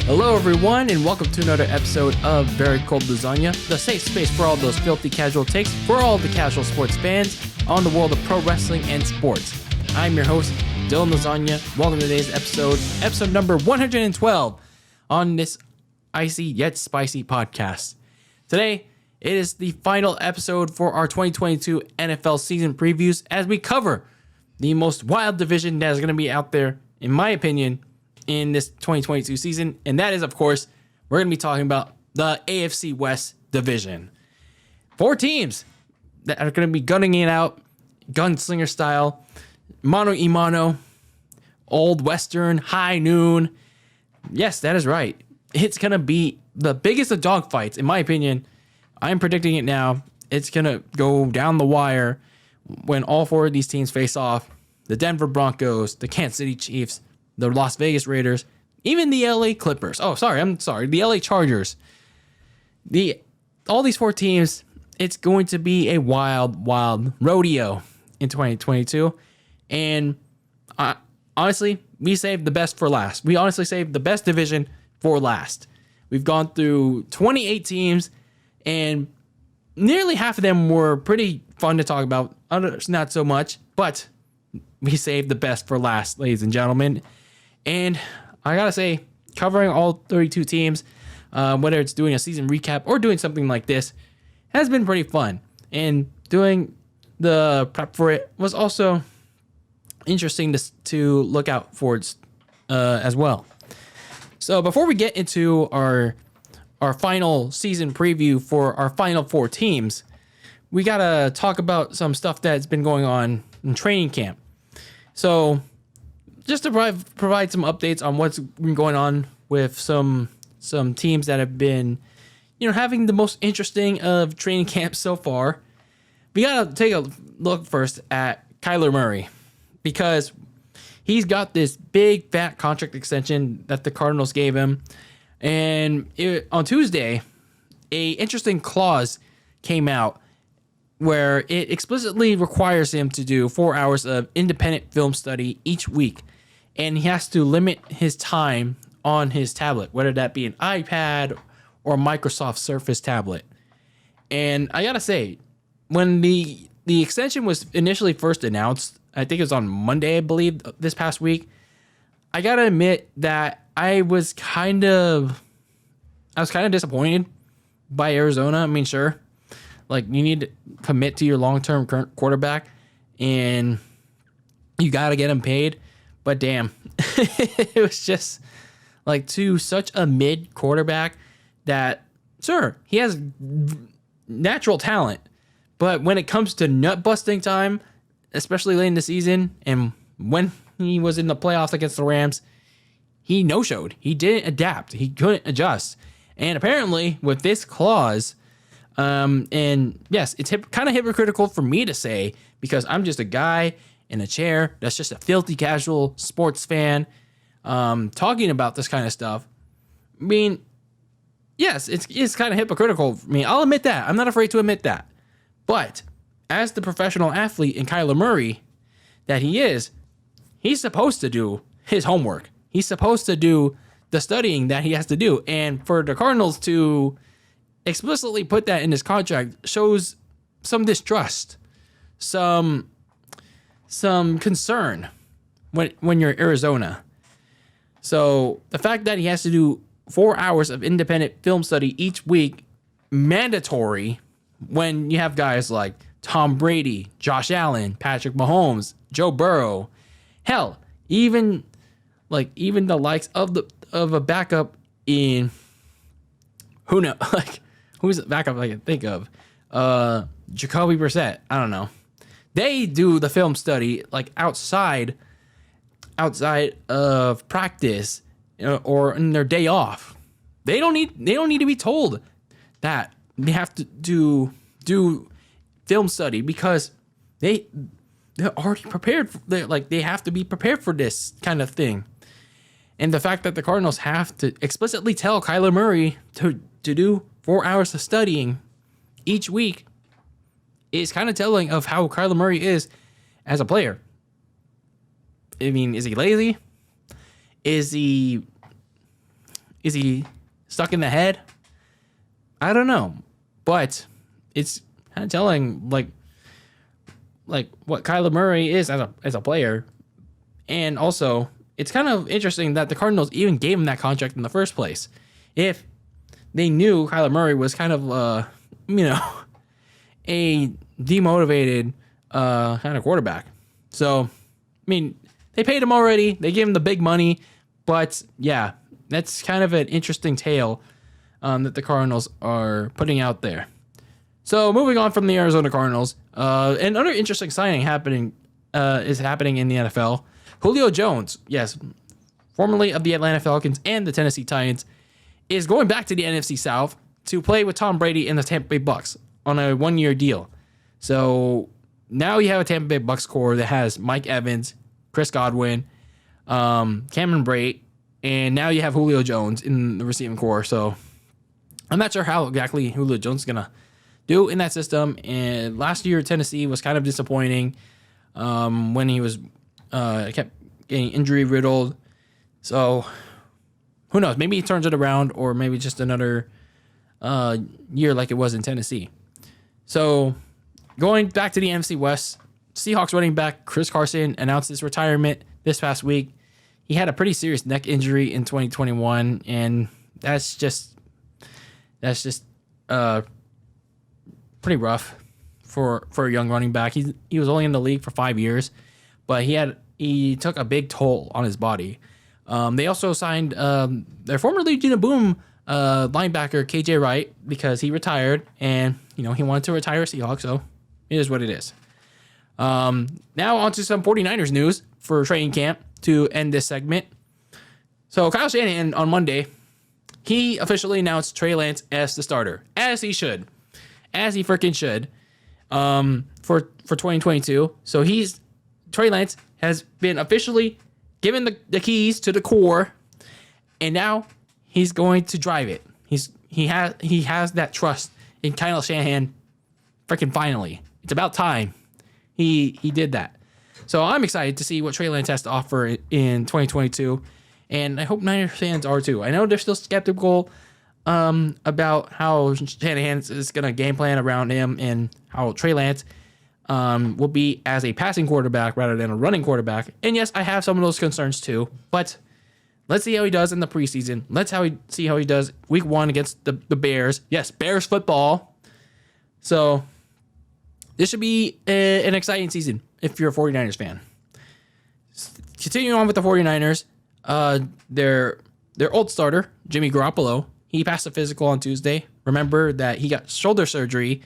Hello, everyone, and welcome to another episode of Very Cold Lasagna, the safe space for all those filthy casual takes for all the casual sports fans on the world of pro wrestling and sports. I'm your host, Dylan Lasagna. Welcome to today's episode number 112 on this icy yet spicy podcast. Today, it is the final episode for our 2022 NFL season previews as we cover the most wild division that is going to be out there, in my opinion, in this 2022 season, and that is, of course, we're going to be talking about the AFC West division. 4 teams that are going to be gunning it out, gunslinger style, mano a mano, old western, high noon. Yes, that is right. It's going to be the biggest of dogfights, in my opinion. I'm predicting it now. It's going to go down the wire when all 4 of these teams face off. The Denver Broncos, the Kansas City Chiefs, the Las Vegas Raiders, even the LA Clippers. The LA Chargers. All these 4 teams, it's going to be a wild, wild rodeo in 2022. And honestly, we saved the best for last. We honestly saved the best division for last. We've gone through 28 teams, and nearly half of them were pretty fun to talk about. Others, not so much, but we saved the best for last, ladies and gentlemen. And I gotta say, covering all 32 teams, whether it's doing a season recap or doing something like this, has been pretty fun. And doing the prep for it was also interesting to look out for as well. So before we get into our final season preview for our final 4 teams, we gotta talk about some stuff that's been going on in training camp. So just to provide some updates on what's been going on with some teams that have been, having the most interesting of training camps so far. We got to take a look first at Kyler Murray, because he's got this big fat contract extension that the Cardinals gave him. And on Tuesday, a interesting clause came out where it explicitly requires him to do 4 hours of independent film study each week. And he has to limit his time on his tablet, whether that be an iPad or Microsoft Surface tablet. And I gotta say, when the extension was initially first announced, I think it was on Monday, I believe, this past week, I gotta admit that I was kind of disappointed by Arizona. I mean, sure, like, you need to commit to your long-term current quarterback, and you gotta get him paid. But damn, it was just like to such a mid quarterback that, sure, he has natural talent, but when it comes to nut busting time, especially late in the season, and when he was in the playoffs against the Rams, he no-showed. He didn't adapt. He couldn't adjust. And apparently, with this clause, and yes, it's kind of hypocritical for me to say, because I'm just a guy in a chair that's just a filthy casual sports fan, talking about this kind of stuff. I mean, yes, it's kind of hypocritical for me. I'll admit that. I'm not afraid to admit that. But as the professional athlete in Kyler Murray that he is, he's supposed to do his homework. He's supposed to do the studying that he has to do. And for the Cardinals to explicitly put that in his contract shows some distrust, some concern when you're Arizona. So the fact that he has to do 4 hours of independent film study each week, mandatory, when you have guys like Tom Brady, Josh Allen, Patrick Mahomes, Joe Burrow, hell, even the likes of a backup in, who knows, like, who's the backup I can think of? Jacoby Brissett, I don't know. They do the film study like outside of practice, or in their day off. They don't need to be told that they have to do film study, because they're already prepared. They have to be prepared for this kind of thing. And the fact that the Cardinals have to explicitly tell Kyler Murray to do 4 hours of studying each week is kind of telling of how Kyler Murray is as a player. I mean, is he lazy? Is he Is he stuck in the head? I don't know. But it's kind of telling, like what Kyler Murray is as a player. And also, it's kind of interesting that the Cardinals even gave him that contract in the first place. If they knew Kyler Murray was kind of, a demotivated kind of quarterback. So, I mean, they paid him already. They gave him the big money. But, yeah, that's kind of an interesting tale that the Cardinals are putting out there. So, moving on from the Arizona Cardinals, another interesting signing is happening in the NFL. Julio Jones, yes, formerly of the Atlanta Falcons and the Tennessee Titans, is going back to the NFC South to play with Tom Brady and the Tampa Bay Bucks on a one-year deal. So now you have a Tampa Bay Bucks core that has Mike Evans, Chris Godwin, Cameron Brate, and now you have Julio Jones in the receiving core. So I'm not sure how exactly Julio Jones is going to do in that system. And last year, Tennessee was kind of disappointing when he was kept getting injury riddled. So who knows? Maybe he turns it around, or maybe just another year like it was in Tennessee. So going back to the NFC West, Seahawks running back Chris Carson announced his retirement this past week. He had a pretty serious neck injury in 2021, and that's just pretty rough for a young running back. He was only in the league for 5 years, but he took a big toll on his body. They also signed their former Legion of Boom linebacker KJ Wright because he retired, and he wanted to retire a Seahawk, so it is what it is. Now on to some 49ers news for training camp to end this segment. So Kyle Shanahan on Monday, he officially announced Trey Lance as the starter, as he freaking should, for 2022. So Trey Lance has been officially given the keys to the core, and now he's going to drive it. He has that trust in Kyle Shanahan. Freaking finally, it's about time he did that. So I'm excited to see what Trey Lance has to offer in 2022, and I hope Niners fans are too. I know they're still skeptical about how Shanahan is going to game plan around him, and how Trey Lance will be as a passing quarterback rather than a running quarterback. And yes, I have some of those concerns too, but let's see how he does in the preseason. Let's see how he does week 1 against the Bears. Yes, Bears football. So this should be an exciting season if you're a 49ers fan. Continuing on with the 49ers, their old starter, Jimmy Garoppolo, he passed a physical on Tuesday. Remember that he got shoulder surgery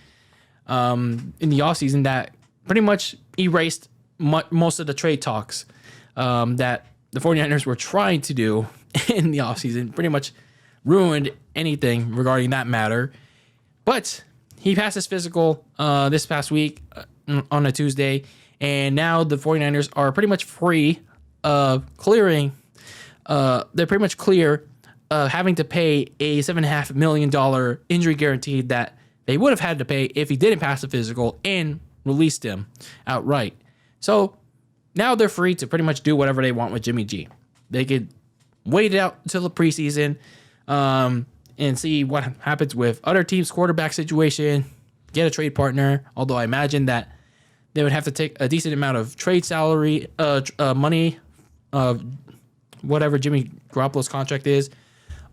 in the offseason that pretty much erased most of the trade talks that the 49ers were trying to do in the offseason. Pretty much ruined anything regarding that matter. But he passed his physical this past week on a Tuesday, and now the 49ers are pretty much free of clearing. They're pretty much clear of having to pay a $7.5 million injury guarantee that they would have had to pay if he didn't pass the physical and released him outright. So now they're free to pretty much do whatever they want with Jimmy G. They could wait it out until the preseason and see what happens with other teams' quarterback situation, get a trade partner, although I imagine that they would have to take a decent amount of trade salary, money, whatever Jimmy Garoppolo's contract is,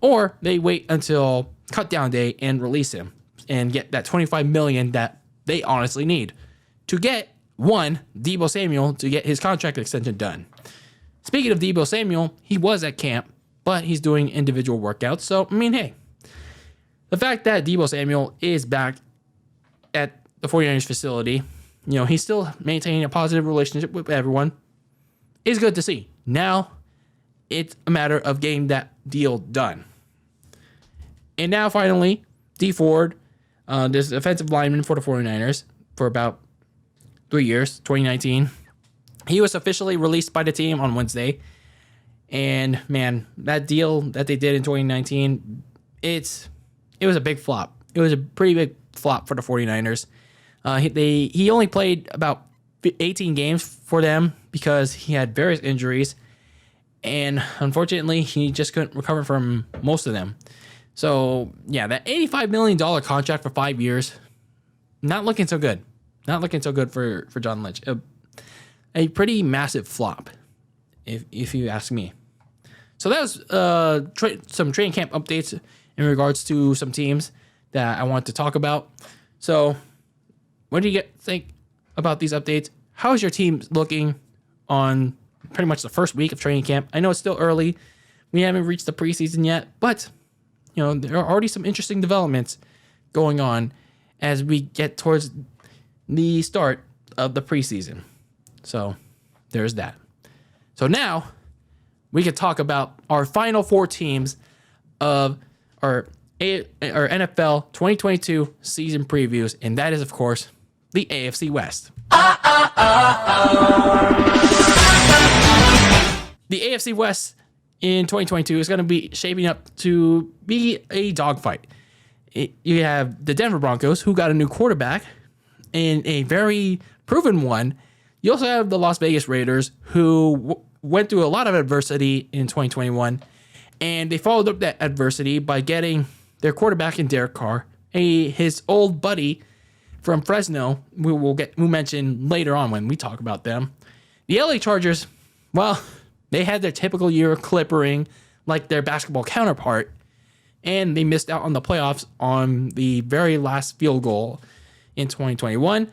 or they wait until cut down day and release him and get that $25 million that they honestly need to get Deebo Samuel to get his contract extension done. Speaking of Deebo Samuel, he was at camp, but he's doing individual workouts. So, I mean, hey, the fact that Deebo Samuel is back at the 49ers facility, he's still maintaining a positive relationship with everyone, is good to see. Now, it's a matter of getting that deal done. And now, finally, Dee Ford, this offensive lineman for the 49ers for about 3 years, 2019. He was officially released by the team on Wednesday. And, man, that deal that they did in 2019, it was a big flop. It was a pretty big flop for the 49ers. He only played about 18 games for them because he had various injuries. and unfortunately, he just couldn't recover from most of them. So, yeah, that $85 million contract for 5 years, not looking so good. Not looking so good for John Lynch. A pretty massive flop, if you ask me. So that was some training camp updates in regards to some teams that I want to talk about. So what do you think about these updates? How's your team looking on pretty much the first week of training camp? I know it's still early. We haven't reached the preseason yet, but there are already some interesting developments going on as we get towards the start of the preseason. So there's that. So now we can talk about our final 4 teams of our NFL 2022 season previews, and that is, of course, the AFC West. The AFC West in 2022 is going to be shaping up to be a dogfight. You have the Denver Broncos, who got a new quarterback, and a very proven one. You also have the Las Vegas Raiders, who went through a lot of adversity in 2021, and they followed up that adversity by getting their quarterback in Derek Carr, his old buddy from Fresno. We'll mention later on when we talk about them. The LA Chargers, well, they had their typical year clippering like their basketball counterpart, and they missed out on the playoffs on the very last field goal in 2021.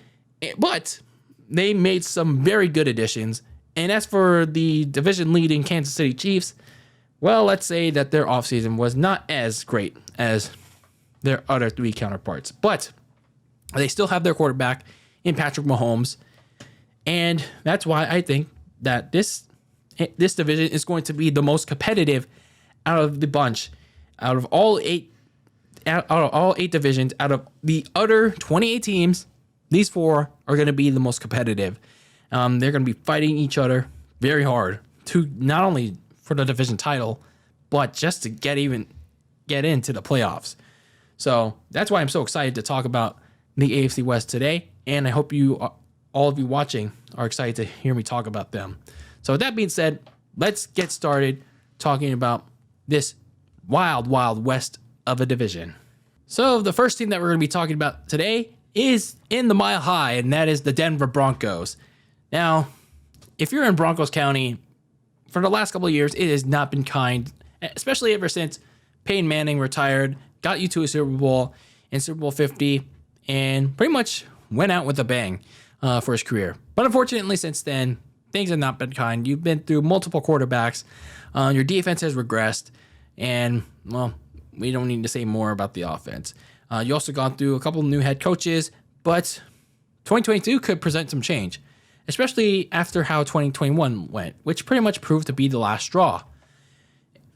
But they made some very good additions. And as for the division-leading Kansas City Chiefs, well, let's say that their offseason was not as great as their other 3 counterparts. But they still have their quarterback in Patrick Mahomes. And that's why I think that this division is going to be the most competitive out of the bunch. Out of all 8 divisions, out of the other 28 teams, these 4 are going to be the most competitive. They're going to be fighting each other very hard to not only for the division title, but just to get into the playoffs. So that's why I'm so excited to talk about the AFC West today, and I hope all of you watching are excited to hear me talk about them. So with that being said, let's get started talking about this wild, wild west of a division. So the first team that we're going to be talking about today is in the Mile High, and that is the Denver Broncos. Now, if you're in Broncos County, for the last couple of years, it has not been kind, especially ever since Peyton Manning retired, got you to a Super Bowl in Super Bowl 50, and pretty much went out with a bang for his career. But unfortunately, since then, things have not been kind. You've been through multiple quarterbacks. Your defense has regressed. And, well, we don't need to say more about the offense. You also gone through a couple of new head coaches. But 2022 could present some change, especially after how 2021 went, which pretty much proved to be the last straw.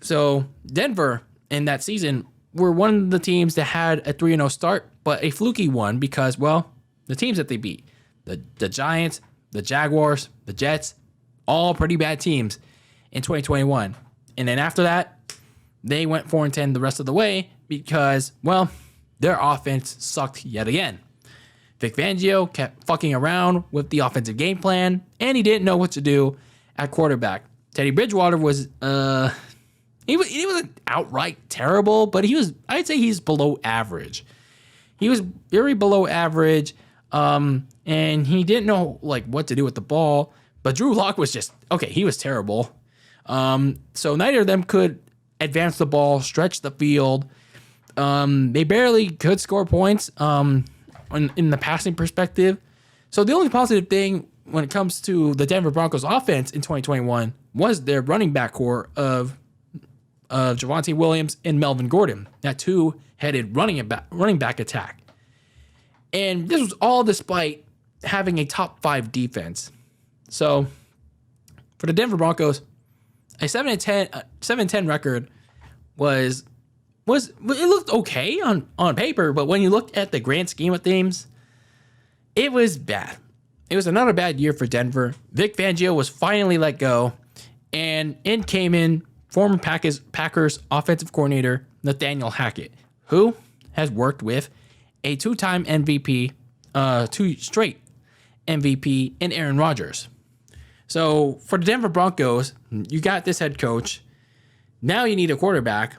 So Denver in that season were one of the teams that had a 3-0 start, but a fluky one because, well, the teams that they beat, the Giants, the Jaguars, the Jets, all pretty bad teams in 2021. And then after that, they went 4-10 the rest of the way because, well, their offense sucked yet again. Vic Fangio kept fucking around with the offensive game plan, and he didn't know what to do at quarterback. Teddy Bridgewater was, he wasn't outright terrible, but I'd say he's below average. He was very below average, and he didn't know what to do with the ball. But Drew Lock was he was terrible. So neither of them could advance the ball, stretch the field. They barely could score points in the passing perspective. So the only positive thing when it comes to the Denver Broncos offense in 2021 was their running back core of Javonte Williams and Melvin Gordon, that 2-headed running back attack. And this was all despite having a top 5 defense. So for the Denver Broncos, a 7-10 record was it looked okay on paper, but when you look at the grand scheme of things, it was bad. It was another bad year for Denver. Vic Fangio was finally let go, and in came in former Packers offensive coordinator Nathaniel Hackett, who has worked with a 2-time MVP, 2 straight MVP in Aaron Rodgers. So for the Denver Broncos, you got this head coach. Now you need a quarterback,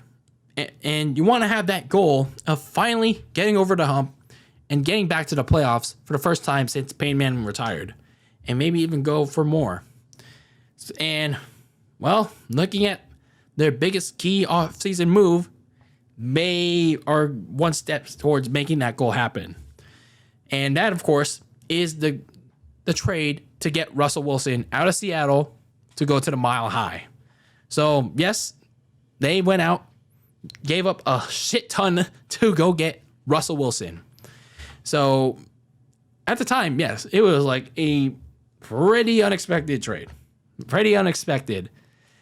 and you want to have that goal of finally getting over the hump and getting back to the playoffs for the first time since Peyton Manning retired, and maybe even go for more. And, well, looking at their biggest key offseason move, they are one step towards making that goal happen. And that, of course, is the trade to get Russell Wilson out of Seattle to go to the Mile High. So, yes, they went out, gave up a shit ton to go get Russell Wilson. So, at the time, yes, it was like a pretty unexpected trade. Pretty unexpected.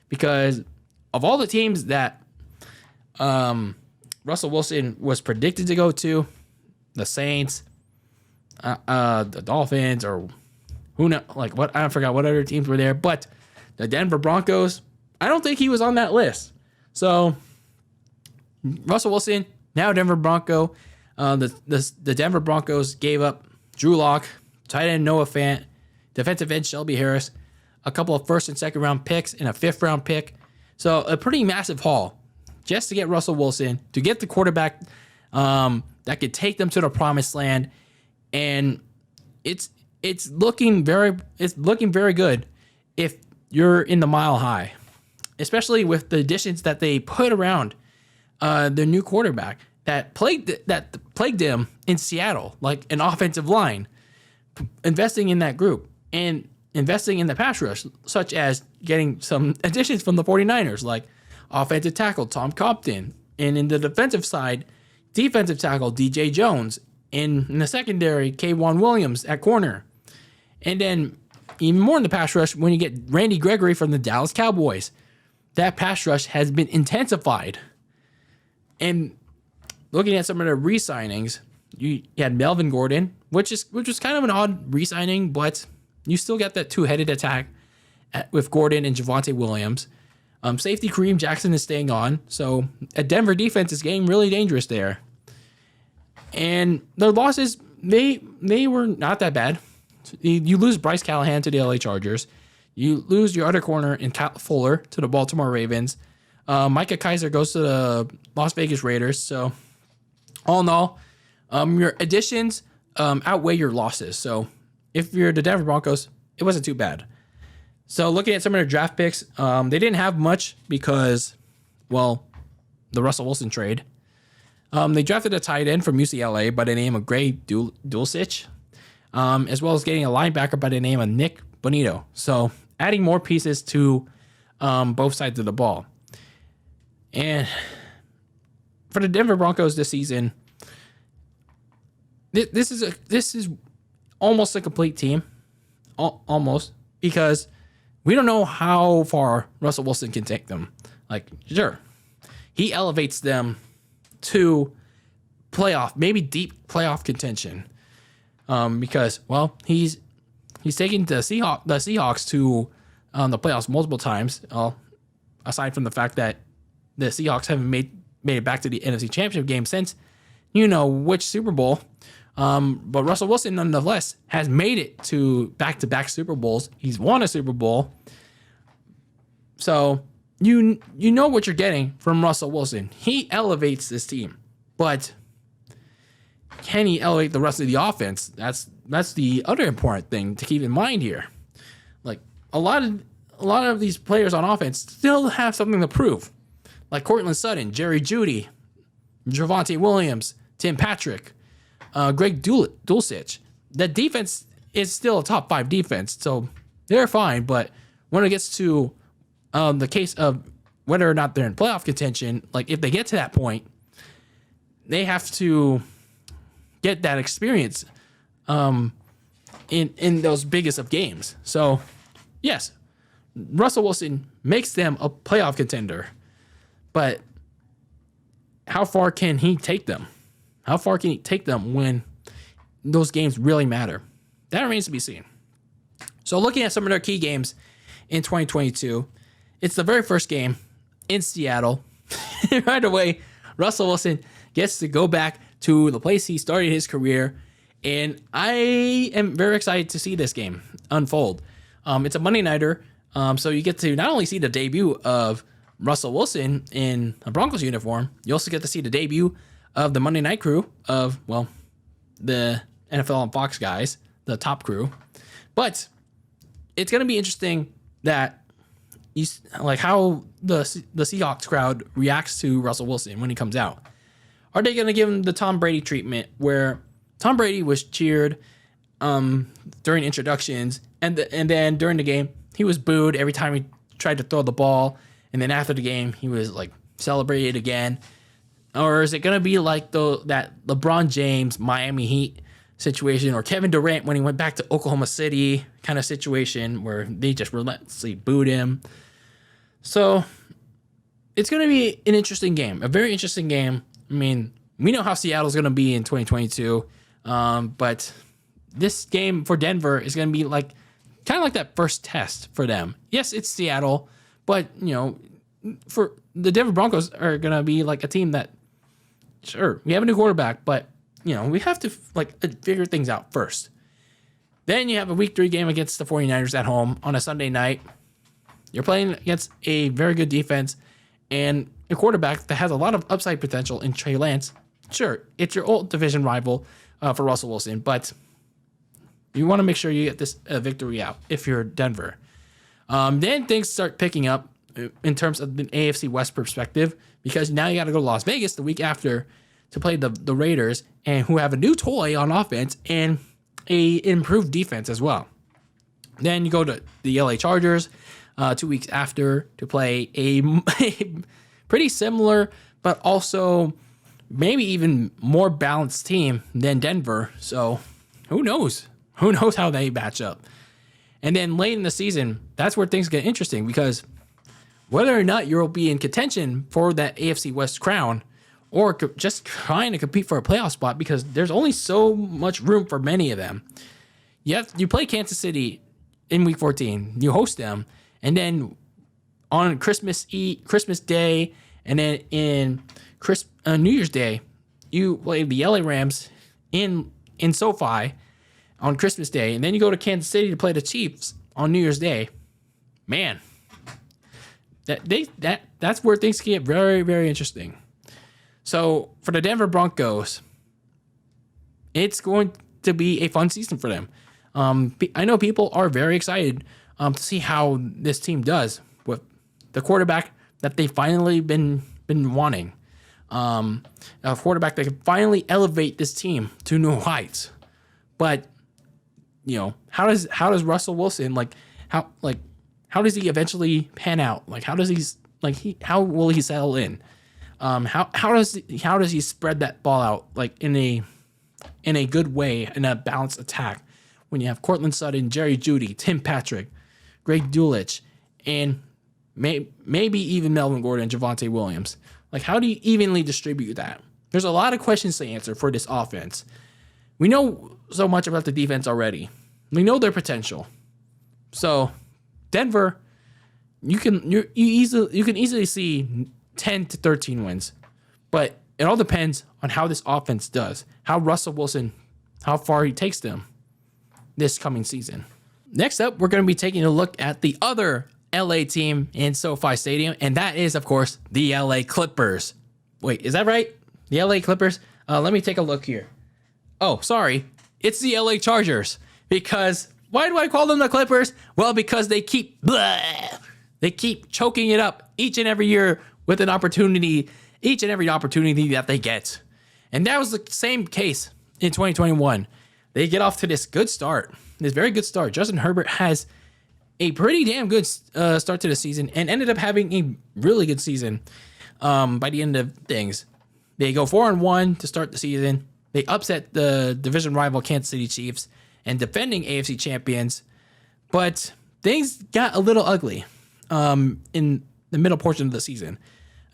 Because of all the teams that Russell Wilson was predicted to go to, the Saints, the Dolphins, or who knows, like what, I forgot what other teams were there, but the Denver Broncos, I don't think he was on that list. So Russell Wilson, now Denver Bronco. The Denver Broncos gave up Drew Lock, tight end Noah Fant, defensive end Shelby Harris, a couple of first and second round picks, and a fifth round pick. So a pretty massive haul just to get Russell Wilson, to get the quarterback that could take them to the promised land. And it's looking very good if you're in the Mile High, especially with the additions that they put around the new quarterback that plagued them in Seattle, like an offensive line, investing in that group and investing in the pass rush, such as getting some additions from the 49ers, like offensive tackle Tom Compton, and in the defensive side, defensive tackle DJ Jones, and in the secondary, K'Wan Williams at corner. And then even more in the pass rush when you get Randy Gregory from the Dallas Cowboys. That pass rush has been intensified. And looking at some of the re-signings, you had Melvin Gordon, which was kind of an odd re-signing, but you still got that two-headed attack with Gordon and Javonte Williams. Safety Kareem Jackson is staying on, so a Denver defense is getting really dangerous there. And their losses, they were not that bad. You lose Bryce Callahan to the LA Chargers. You lose your other corner in Cal Fuller to the Baltimore Ravens. Micah Kaiser goes to the Las Vegas Raiders. So, all in all, your additions outweigh your losses. So, if you're the Denver Broncos, it wasn't too bad. So, looking at some of their draft picks, they didn't have much because, well, the Russell Wilson trade. They drafted a tight end from UCLA by the name of Gray Dulcich, as well as getting a linebacker by the name of Nick Bonito. So, adding more pieces to both sides of the ball. And for the Denver Broncos this season, this is almost a complete team, almost, because we don't know how far Russell Wilson can take them. Like, sure, he elevates them to playoff, maybe deep playoff contention, because, well, he's taken the Seahawks to the playoffs multiple times. Aside from the fact that the Seahawks haven't made it back to the NFC Championship game since which Super Bowl. But Russell Wilson, nonetheless, has made it to back-to-back Super Bowls. He's won a Super Bowl. So you know what you're getting from Russell Wilson. He elevates this team. But can he elevate the rest of the offense? That's the other important thing to keep in mind here. Like, a lot of these players on offense still have something to prove. Like Cortland Sutton, Jerry Jeudy, Javonte Williams, Tim Patrick, Greg Dulcich. That defense is still a top 5 defense, so they're fine. But when it gets to the case of whether or not they're in playoff contention, like if they get to that point, they have to get that experience in those biggest of games. So, yes, Russell Wilson makes them a playoff contender, but how far can he take them? How far can he take them when those games really matter? That remains to be seen. So looking at some of their key games in 2022, it's the very first game in Seattle. Right away, Russell Wilson gets to go back to the place he started his career, and I am very excited to see this game unfold. It's a Monday nighter, so you get to not only see the debut of Russell Wilson in a Broncos uniform, you also get to see the debut of the Monday Night Crew of, well, the NFL on Fox guys, the top crew. But it's going to be interesting that you like how the Seahawks crowd reacts to Russell Wilson when he comes out. Are they going to give him the Tom Brady treatment where Tom Brady was cheered during introductions, and then during the game he was booed every time he tried to throw the ball, and then after the game he was like celebrated again? Or is it going to be like that LeBron James Miami Heat situation, or Kevin Durant when he went back to Oklahoma City kind of situation where they just relentlessly booed him? So it's going to be an interesting game, a very interesting game. I mean, we know how Seattle's going to be in 2022, but this game for Denver is going to be like kind of like that first test for them. Yes, it's Seattle, but for the Denver Broncos are going to be like a team that, sure, we have a new quarterback, but we have to figure things out first. Then you have a week 3 game against the 49ers at home on a Sunday night. You're playing against a very good defense and a quarterback that has a lot of upside potential in Trey Lance. Sure, it's your old division rival for Russell Wilson, but you want to make sure you get this victory out if you're Denver. Then things start picking up in terms of the AFC West perspective, because now you got to go to Las Vegas the week after to play the Raiders, and who have a new toy on offense and a improved defense as well. Then you go to the LA Chargers 2 weeks after to play a pretty similar, but also maybe even more balanced team than Denver. So who knows? Who knows how they match up? And then late in the season, that's where things get interesting, because whether or not you'll be in contention for that AFC West crown, or just trying to compete for a playoff spot, because there's only so much room for many of them. You play Kansas City in Week 14. You host them, and then on Christmas Day, and then in New Year's Day, you play the LA Rams in SoFi on Christmas Day, and then you go to Kansas City to play the Chiefs on New Year's Day. Man, that's where things get very, very interesting. So for the Denver Broncos, it's going to be a fun season for them. I know people are very excited to see how this team does with the quarterback that they finally been wanting. A quarterback that can finally elevate this team to new heights. But how does Russell Wilson how does he eventually pan out? How will he settle in? How does he spread that ball out in a good way, in a balanced attack, when you have Cortland Sutton, Jerry Jeudy, Tim Patrick, Greg Dulcich, and maybe even Melvin Gordon, Javonte Williams? How do you evenly distribute that? There's a lot of questions to answer for this offense. We know so much about the defense already. We know their potential. So Denver, you can easily see 10 to 13 wins, but it all depends on how this offense does, how Russell Wilson, how far he takes them this coming season. Next up, we're going to be taking a look at the other LA team in SoFi Stadium, and that is, of course, the LA Clippers. Wait, is that right? The LA Clippers? Let me take a look here. Oh, sorry. It's the LA Chargers. Because why do I call them the Clippers? Well, because they keep choking it up each and every year with an opportunity, each and every opportunity that they get. And that was the same case in 2021. They get off to this good start, this very good start. Justin Herbert has a pretty damn good start to the season and ended up having a really good season by the end of things. They go 4-1 to start the season. They upset the division rival Kansas City Chiefs and defending AFC champions. But things got a little ugly in the middle portion of the season.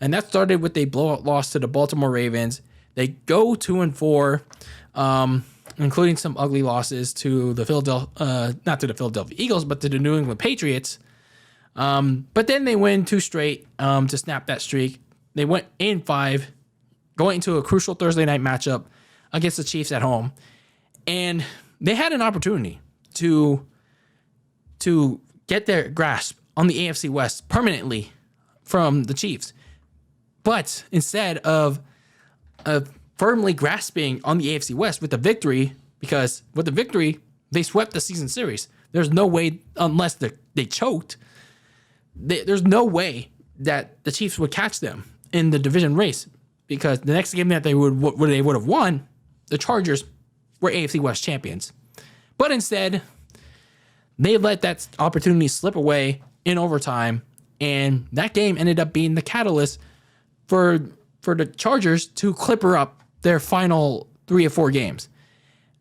And that started with a blowout loss to the Baltimore Ravens. They go 2-4, including some ugly losses to the not to the Philadelphia Eagles, but to the New England Patriots. But then they win 2 straight to snap that streak. They went 8-5, going into a crucial Thursday night matchup against the Chiefs at home. And they had an opportunity to to get their grasp on the AFC West permanently from the Chiefs. But instead of firmly grasping on the AFC West with the victory, because with the victory, they swept the season series. There's no way, unless they choked, there's no way that the Chiefs would catch them in the division race, because the next game that they would have won, the Chargers were AFC West champions. But instead, they let that opportunity slip away in overtime, and that game ended up being the catalyst for the Chargers to clipper up their final 3 or 4 games.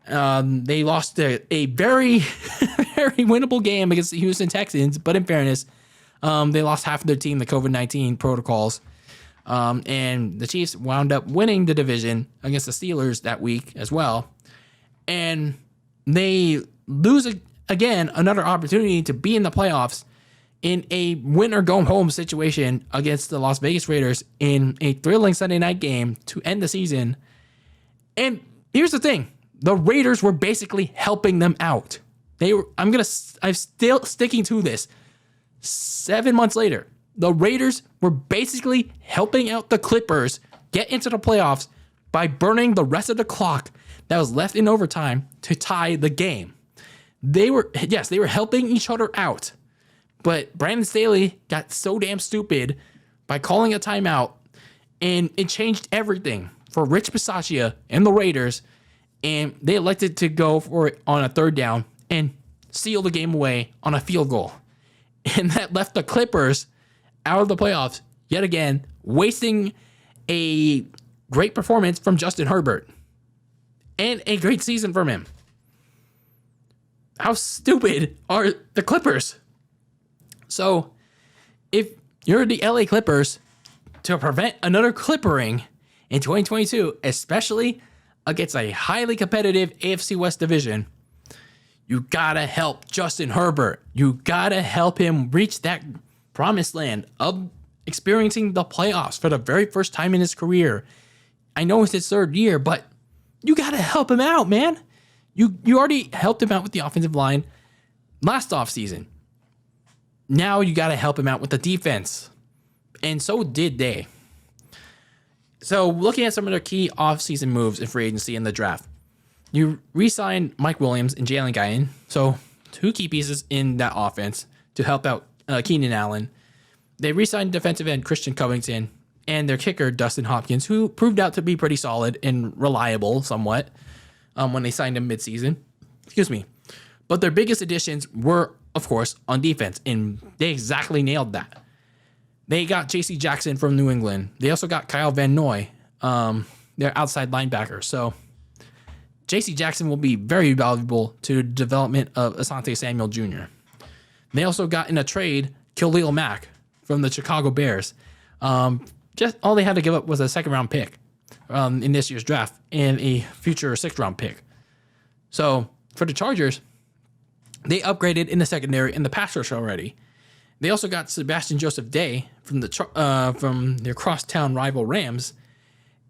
They lost a very, very winnable game against the Houston Texans, but in fairness, they lost half of their team to COVID-19 protocols. And the Chiefs wound up winning the division against the Steelers that week as well. And they lose again another opportunity to be in the playoffs in a win or go home situation against the Las Vegas Raiders in a thrilling Sunday night game to end the season. And here's the thing. The Raiders were basically helping them out. I'm still sticking to this. 7 months later, the Raiders were basically helping out the Clippers get into the playoffs by burning the rest of the clock that was left in overtime to tie the game. They were helping each other out. But Brandon Staley got so damn stupid by calling a timeout, and it changed everything for Rich Bisaccia and the Raiders, and they elected to go for it on a 3rd down and seal the game away on a field goal. And that left the Clippers out of the playoffs yet again, wasting a great performance from Justin Herbert and a great season from him. How stupid are the Clippers? So, if you're the LA Clippers, to prevent another clippering in 2022, especially against a highly competitive AFC West division, you gotta help Justin Herbert. You gotta help him reach that promised land of experiencing the playoffs for the very first time in his career. I know it's his 3rd year, but you gotta help him out, man. You already helped him out with the offensive line last offseason. Now you got to help him out with the defense. And so did they. So looking at some of their key offseason moves in free agency and the draft, you re-signed Mike Williams and Jalen Guyton. So 2 key pieces in that offense to help out Keenan Allen. They re-signed defensive end Christian Covington and their kicker Dustin Hopkins, who proved out to be pretty solid and reliable somewhat when they signed him midseason. Excuse me. But their biggest additions were, of course, on defense, and they exactly nailed that. They got J.C. Jackson from New England. They also got Kyle Van Noy, their outside linebacker. So J.C. Jackson will be very valuable to the development of Asante Samuel Jr. They also got in a trade Khalil Mack from the Chicago Bears. Just all they had to give up was a 2nd-round pick in this year's draft and a future 6th-round pick. So for the Chargers, they upgraded in the secondary and the pass rush already. They also got Sebastian Joseph Day from their crosstown rival Rams,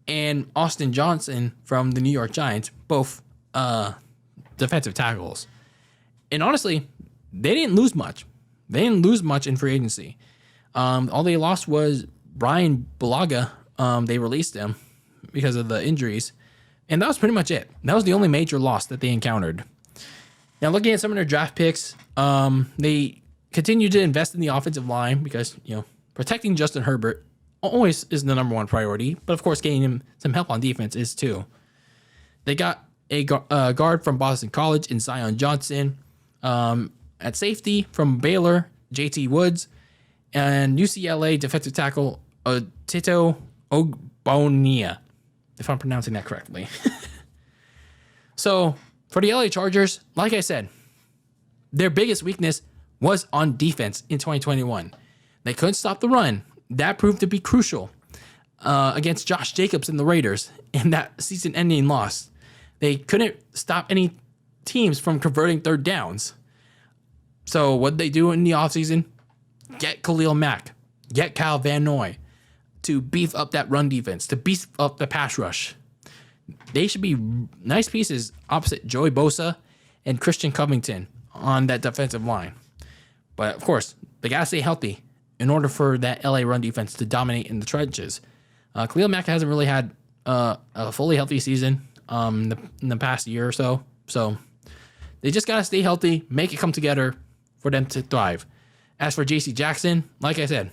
and Austin Johnson from the New York Giants, both defensive tackles. And honestly, they didn't lose much. They didn't lose much in free agency. All they lost was Brian Bulaga. They released him because of the injuries, and that was pretty much it. That was the only major loss that they encountered. Now, looking at some of their draft picks, they continue to invest in the offensive line because, protecting Justin Herbert always is the number one priority. But, of course, getting him some help on defense is too. They got a guard from Boston College in Zion Johnson. At safety from Baylor, JT Woods. And UCLA defensive tackle Tito Ogbonia, if I'm pronouncing that correctly. So, for the LA Chargers, like I said, their biggest weakness was on defense in 2021. They couldn't stop the run. That proved to be crucial against Josh Jacobs and the Raiders in that season-ending loss. They couldn't stop any teams from converting 3rd downs. So what did they do in the offseason? Get Khalil Mack, get Kyle Van Noy to beef up that run defense, to beef up the pass rush. They should be nice pieces opposite Joey Bosa and Christian Covington on that defensive line. But of course, they got to stay healthy in order for that LA run defense to dominate in the trenches. Khalil Mack hasn't really had a fully healthy season in the past year or so. So they just got to stay healthy, make it come together for them to thrive. As for J.C. Jackson, like I said,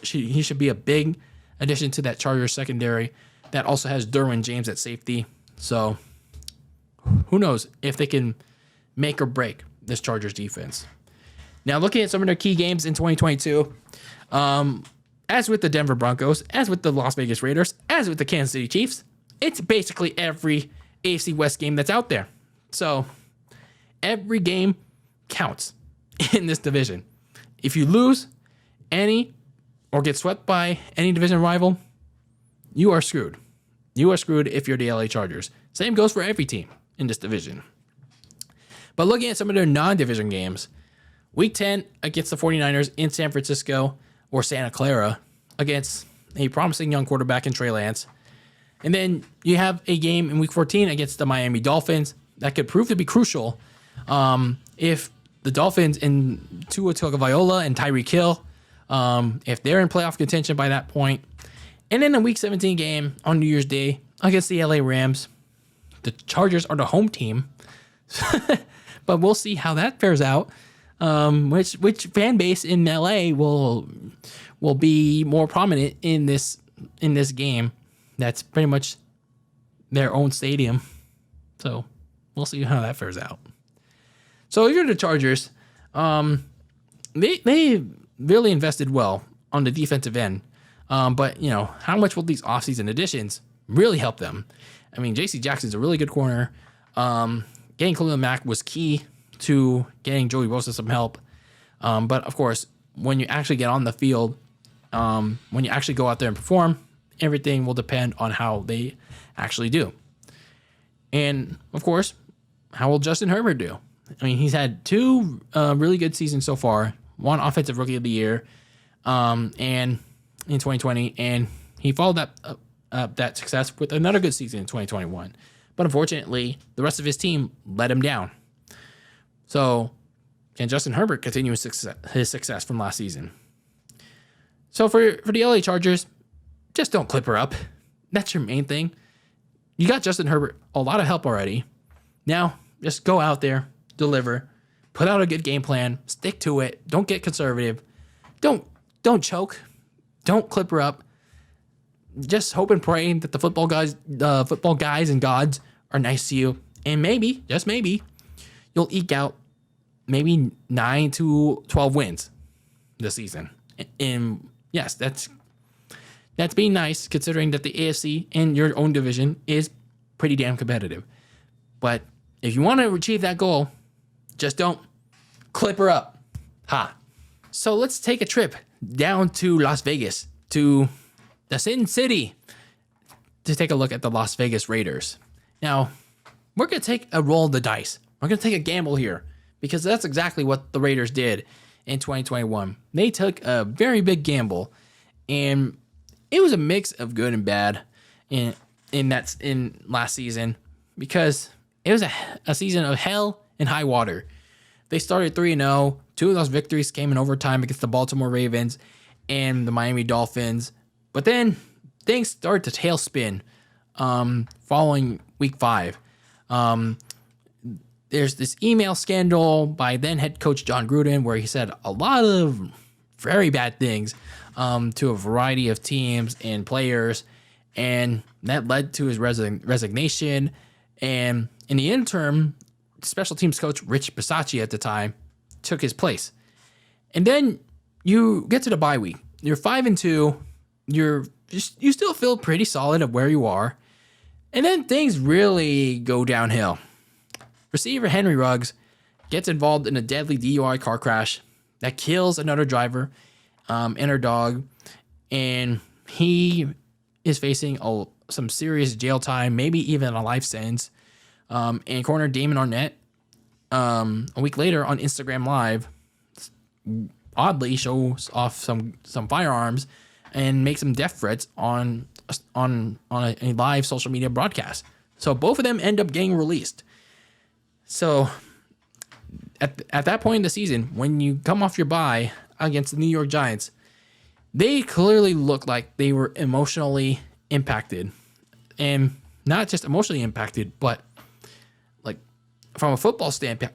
he should be a big addition to that Chargers secondary that also has Derwin James at safety. So who knows if they can make or break this Chargers defense. Now, looking at some of their key games in 2022, as with the Denver Broncos, as with the Las Vegas Raiders, as with the Kansas City Chiefs, it's basically every AFC West game that's out there. So every game counts in this division. If you lose any or get swept by any division rival, you are screwed. You are screwed if you're the LA Chargers. Same goes for every team in this division. But looking at some of their non-division games, Week 10 against the 49ers in San Francisco or Santa Clara against a promising young quarterback in Trey Lance. And then you have a game in Week 14 against the Miami Dolphins that could prove to be crucial if the Dolphins in Tua Tagovailoa and Tyreek Hill, if they're in playoff contention by that point. And then the Week 17 game on New Year's Day against the LA Rams. The Chargers are the home team. But we'll see how that fares out. Which fan base in LA will be more prominent in this game. That's pretty much their own stadium. So we'll see how that fares out. So if you're the Chargers, they really invested well on the defensive end. But how much will these offseason additions really help them? I mean, J.C. Jackson's a really good corner. Getting Khalil Mack was key to getting Joey Bosa some help. But of course, when you actually get on the field, when you actually go out there and perform, everything will depend on how they actually do. And of course, how will Justin Herbert do? I mean, he's had two really good seasons so far. One Offensive Rookie of the Year, and in 2020, and he followed that success with another good season in 2021. But unfortunately, the rest of his team let him down. So, can Justin Herbert continue his success from last season? So for the LA Chargers, just don't clip her up. That's your main thing. You got Justin Herbert a lot of help already. Now, just go out there, deliver, put out a good game plan, stick to it. Don't get conservative. Don't choke. Don't clip her up. Just hope and pray that the football guys and gods are nice to you, and maybe, just maybe, you'll eke out maybe 9 to 12 wins this season. And yes, that's being nice, considering that the AFC in your own division is pretty damn competitive. But if you want to achieve that goal, just don't clip her up. Ha. So let's take a trip down to Las Vegas, to the Sin City, to take a look at the Las Vegas Raiders. Now, we're going to take a roll of the dice. We're going to take a gamble here, because that's exactly what the Raiders did in 2021. They took a very big gamble, and it was a mix of good and bad in last season, because it was a season of hell and high water. They started 3-0. Two of those victories came in overtime against the Baltimore Ravens and the Miami Dolphins. But then things started to tailspin following week 5. There's this email scandal by then head coach John Gruden, where he said a lot of very bad things to a variety of teams and players, and that led to his resignation. And in the interim, special teams coach Rich Bisaccia at the time took his place. And then you get to the bye week. You're 5-2. You still feel pretty solid of where you are. And then things really go downhill. Receiver Henry Ruggs gets involved in a deadly DUI car crash that kills another driver and her dog. And he is facing some serious jail time, maybe even a life sentence. And corner Damon Arnett, a week later on Instagram Live, oddly shows off some firearms and makes some death threats on a live social media broadcast. So both of them end up getting released. So at that point in the season, when you come off your bye against the New York Giants, they clearly looked like they were emotionally impacted. And not just emotionally impacted, but like from a football standpoint,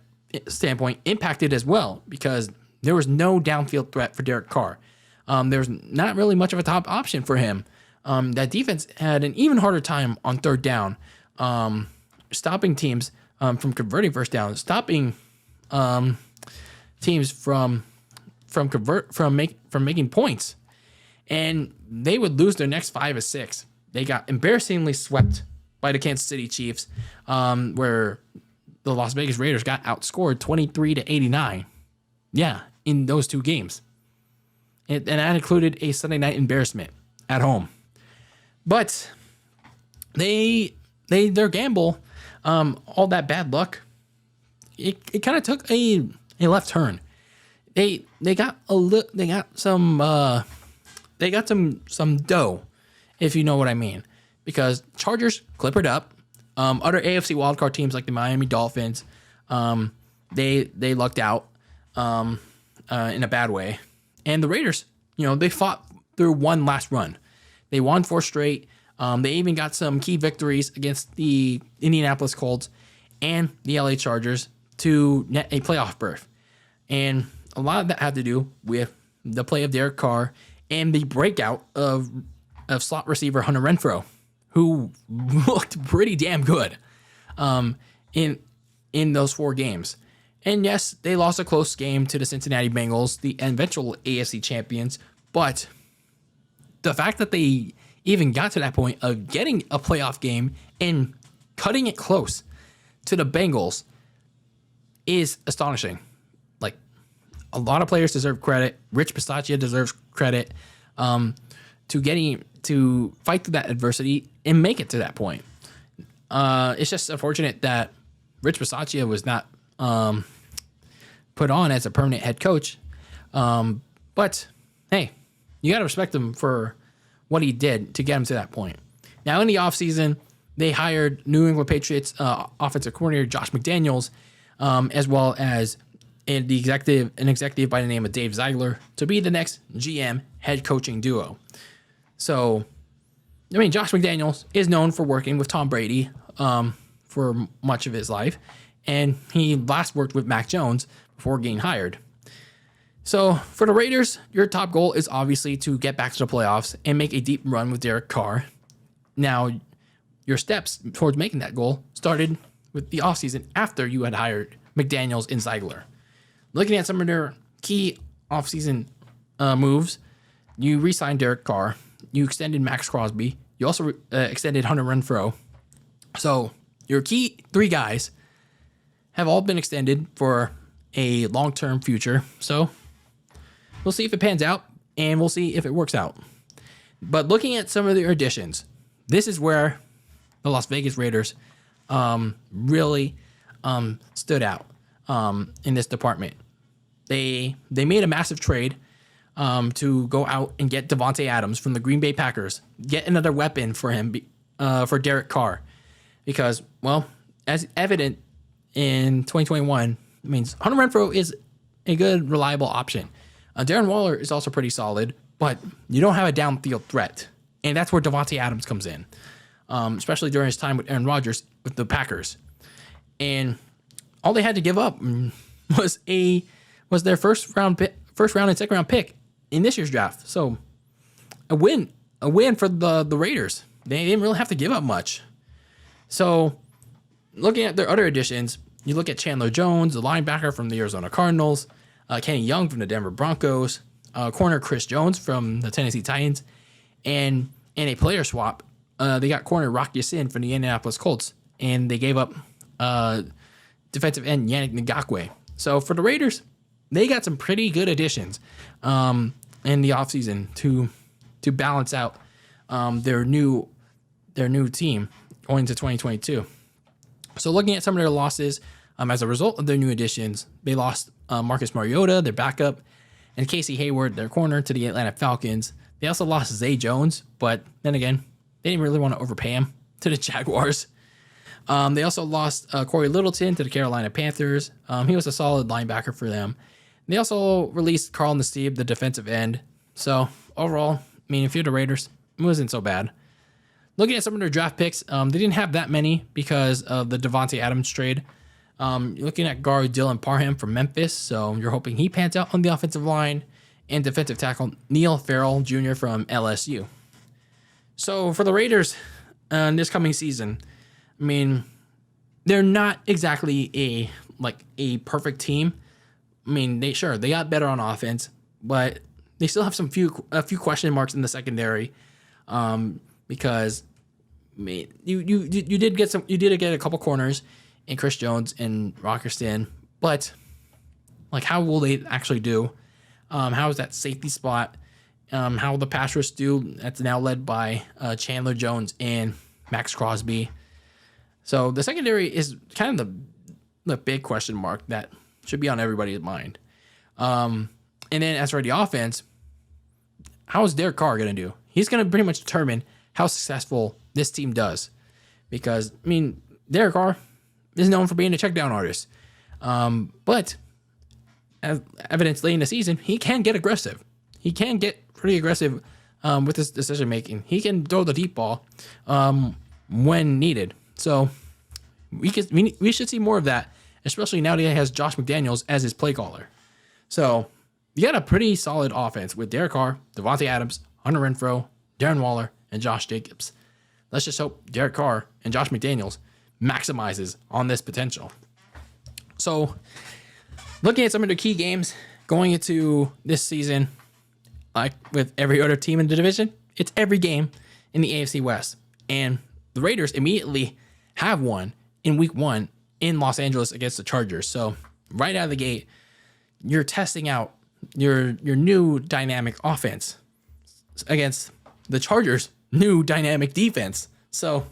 impacted as well, because there was no downfield threat for Derek Carr. There's not really much of a top option for him. That defense had an even harder time on third down, stopping teams from converting first down, stopping teams from making points, and they would lose their next 5 or 6. They got embarrassingly swept by the Kansas City Chiefs, where the Las Vegas Raiders got outscored 23-89. Yeah, in those 2 games, and that included a Sunday night embarrassment at home. But their gamble, all that bad luck, it kind of took a left turn. They got some dough, if you know what I mean, because Chargers clippered up. Other AFC wildcard teams like the Miami Dolphins, they lucked out in a bad way, and the Raiders, they fought through one last run. They won 4 straight. They even got some key victories against the Indianapolis Colts and the LA Chargers to net a playoff berth. And a lot of that had to do with the play of Derek Carr and the breakout of slot receiver Hunter Renfrow, who looked pretty damn good in those 4 games. And yes, they lost a close game to the Cincinnati Bengals, the eventual AFC champions, but the fact that they even got to that point of getting a playoff game and cutting it close to the Bengals is astonishing. Like, a lot of players deserve credit. Rich Bisaccia deserves credit to fight through that adversity and make it to that point. It's just unfortunate that Rich Bisaccia was not put on as a permanent head coach. But hey, you got to respect him for what he did to get him to that point. Now, in the offseason, they hired New England Patriots offensive coordinator Josh McDaniels, as well as an executive by the name of Dave Ziegler, to be the next GM head coaching duo. So, Josh McDaniels is known for working with Tom Brady for much of his life, and he last worked with Mac Jones before getting hired. So, for the Raiders, your top goal is obviously to get back to the playoffs and make a deep run with Derek Carr. Now, your steps towards making that goal started with the offseason after you had hired McDaniels and Ziegler. Looking at some of their key offseason moves, you re-signed Derek Carr, you extended Max Crosby, you also extended Hunter Renfrow. So, your key 3 guys have all been extended for a long-term future. So, we'll see if it pans out, and we'll see if it works out. But looking at some of their additions, this is where the Las Vegas Raiders really stood out in this department. They made a massive trade to go out and get Davante Adams from the Green Bay Packers, get another weapon for him, for Derek Carr, because, well, as evident in 2021, Hunter Renfrow is a good, reliable option. Darren Waller is also pretty solid, but you don't have a downfield threat, and that's where Davante Adams comes in, especially during his time with Aaron Rodgers with the Packers. And all they had to give up was their first round and second round pick in this year's draft. So a win for the Raiders. They didn't really have to give up much. So looking at their other additions, you look at Chandler Jones, the linebacker from the Arizona Cardinals, Kenny Young from the Denver Broncos, corner Chris Jones from the Tennessee Titans, and in a player swap, they got corner Rock Ya-Sin from the Indianapolis Colts, and they gave up defensive end Yannick Ngakoue. So for the Raiders, they got some pretty good additions in the offseason to balance out their new team going into 2022. So looking at some of their losses, as a result of their new additions, they lost Marcus Mariota, their backup, and Casey Hayward, their corner, to the Atlanta Falcons. They also lost Zay Jones, but then again, they didn't really want to overpay him to the Jaguars. They also lost Corey Littleton to the Carolina Panthers. He was a solid linebacker for them. They also released Carl Nassib, the defensive end. So overall, I mean, if you're the Raiders, it wasn't so bad. Looking at some of their draft picks, they didn't have that many because of the Davante Adams trade. Looking at guard Dylan Parham from Memphis, so you're hoping he pans out on the offensive line, and defensive tackle Neil Farrell Jr. from LSU. So for the Raiders this coming season, I mean, they're not exactly a perfect team. I mean, they got better on offense, but they still have a few question marks in the secondary, because I mean, you did get a couple corners in Chris Jones and Rockerston, but like, how will they actually do? How is that safety spot? How will the pass rush do? That's now led by Chandler Jones and Max Crosby. So the secondary is kind of the big question mark that should be on everybody's mind. And then as for the offense, how is Derek Carr going to do? He's going to pretty much determine how successful this team does. Because, I mean, Derek Carr is known for being a check down artist. But as evidenced late in the season, he can get aggressive. He can get pretty aggressive with his decision making. He can throw the deep ball when needed. So we should see more of that, especially now that he has Josh McDaniels as his play caller. So you got a pretty solid offense with Derek Carr, Davante Adams, Hunter Renfrow, Darren Waller, and Josh Jacobs. Let's just hope Derek Carr and Josh McDaniels maximizes on this potential. So looking at some of the key games going into this season, like with every other team in the division, it's every game in the AFC West. And the Raiders immediately have won in week 1 in Los Angeles against the Chargers. So right out of the gate, you're testing out your new dynamic offense against the Chargers' new dynamic defense. So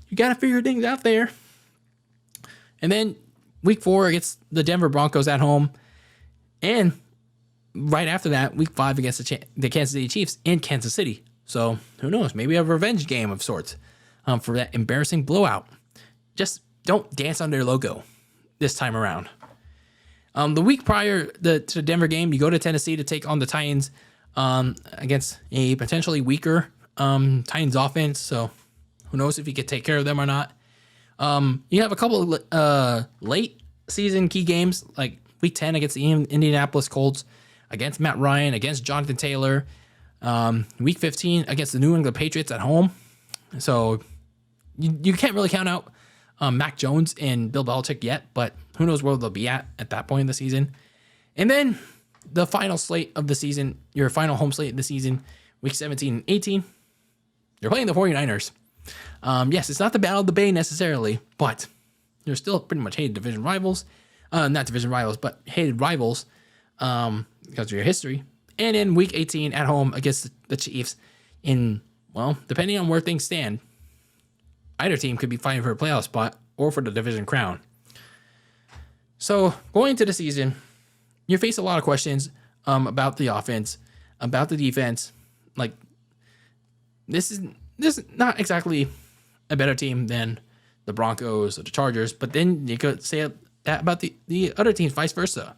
you got to figure things out there. And then week 4 against the Denver Broncos at home. And right after that, week 5 against the Kansas City Chiefs in Kansas City. So who knows? Maybe a revenge game of sorts for that embarrassing blowout. Just don't dance on their logo this time around. The week prior to the Denver game, you go to Tennessee to take on the Titans against a potentially weaker Titans offense. So who knows if you could take care of them or not. You have a couple of late season key games, like week 10 against the Indianapolis Colts, against Matt Ryan, against Jonathan Taylor, week 15 against the New England Patriots at home. So you can't really count out Mac Jones and Bill Belichick yet, but who knows where they'll be at that point in the season. And then the final slate of the season, your final home slate of the season, week 17 and 18, you're playing the 49ers. Yes, it's not the Battle of the Bay necessarily, but they're still pretty much hated division rivals. Not division rivals, but hated rivals because of your history. And in week 18 at home against the Chiefs depending on where things stand, either team could be fighting for a playoff spot or for the division crown. So going into the season, you face a lot of questions about the offense, about the defense. Like, this is not exactly a better team than the Broncos or the Chargers, but then you could say that about the other teams, vice versa.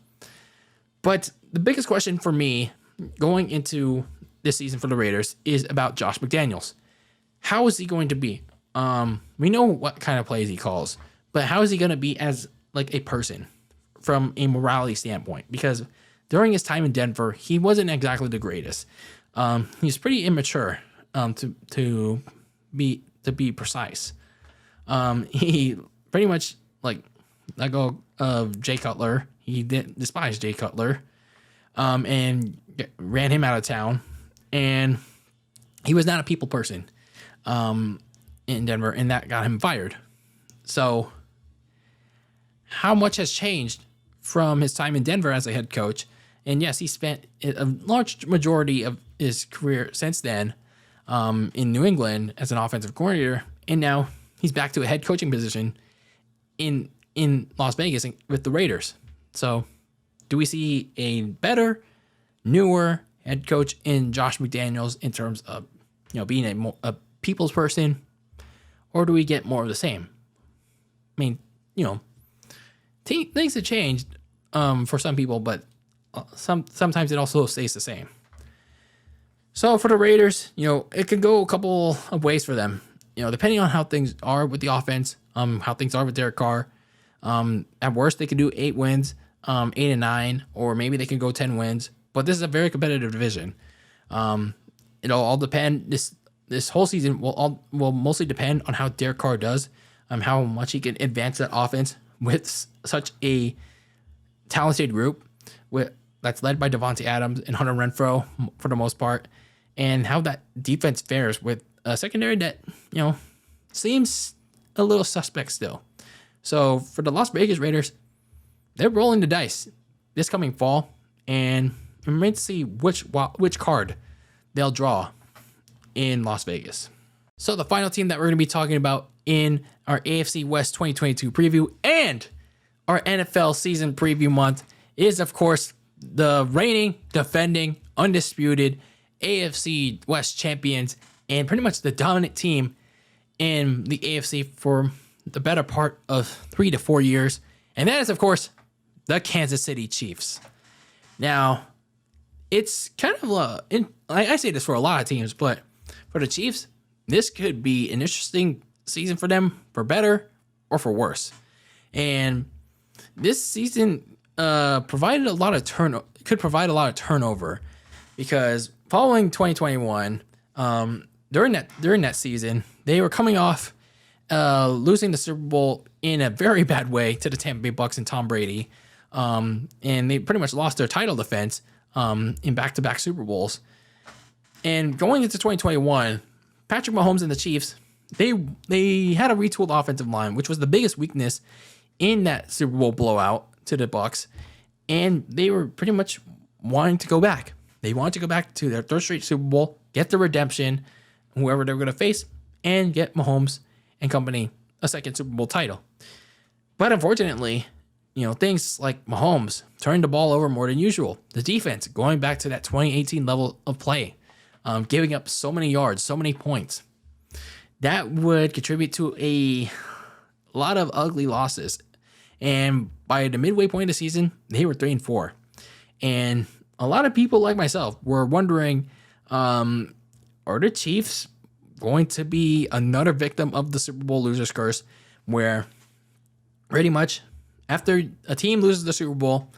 But the biggest question for me going into this season for the Raiders is about Josh McDaniels. How is he going to be? We know what kind of plays he calls, but how is he going to be as like a person from a morality standpoint? Because during his time in Denver, he wasn't exactly the greatest. He's pretty immature, to be precise. He pretty much let go of Jay Cutler. He despised Jay Cutler, and ran him out of town. And he was not a people person in Denver, and that got him fired. So how much has changed from his time in Denver as a head coach? And yes, he spent a large majority of his career since then in New England as an offensive coordinator, and now he's back to a head coaching position in Las Vegas with the Raiders. So do we see a better, newer head coach in Josh McDaniels in terms of being a people's person, or do we get more of the same? I mean, things have changed for some people, but sometimes it also stays the same. So for the Raiders, it could go a couple of ways for them. Depending on how things are with the offense, how things are with Derek Carr. At worst, they could do 8 wins, 8-9, or maybe they can go 10 wins. But this is a very competitive division. It'll all depend. This whole season will mostly depend on how Derek Carr does, how much he can advance that offense with such a talented group that's led by Davante Adams and Hunter Renfrow for the most part, and how that defense fares with a secondary that seems a little suspect still. So for the Las Vegas Raiders, they're rolling the dice this coming fall, and I'm ready to see which card they'll draw in Las Vegas. So the final team that we're going to be talking about in our AFC West 2022 preview and our NFL season preview month is, of course, the reigning, defending, undisputed AFC West champions and pretty much the dominant team in the AFC for the better part of 3 to 4 years. And that is, of course, the Kansas City Chiefs. Now, it's kind of I say this for a lot of teams, but for the Chiefs, this could be an interesting season for them, for better or for worse. And this season could provide a lot of turnover, because following 2021, during that season, they were coming off losing the Super Bowl in a very bad way to the Tampa Bay Bucks and Tom Brady, and they pretty much lost their title defense in back-to-back Super Bowls. And going into 2021, Patrick Mahomes and the Chiefs, they had a retooled offensive line, which was the biggest weakness in that Super Bowl blowout to the Bucks, and they were pretty much wanting to go back. They wanted to go back to their third straight Super Bowl, get the redemption, whoever they were going to face, and get Mahomes and company a second Super Bowl title. But unfortunately, things like Mahomes turning the ball over more than usual, the defense going back to that 2018 level of play, giving up so many yards, so many points, that would contribute to a lot of ugly losses. And by the midway point of the season, they were 3-4. And a lot of people like myself were wondering, are the Chiefs going to be another victim of the Super Bowl losers curse, where pretty much after a team loses the Super Bowl,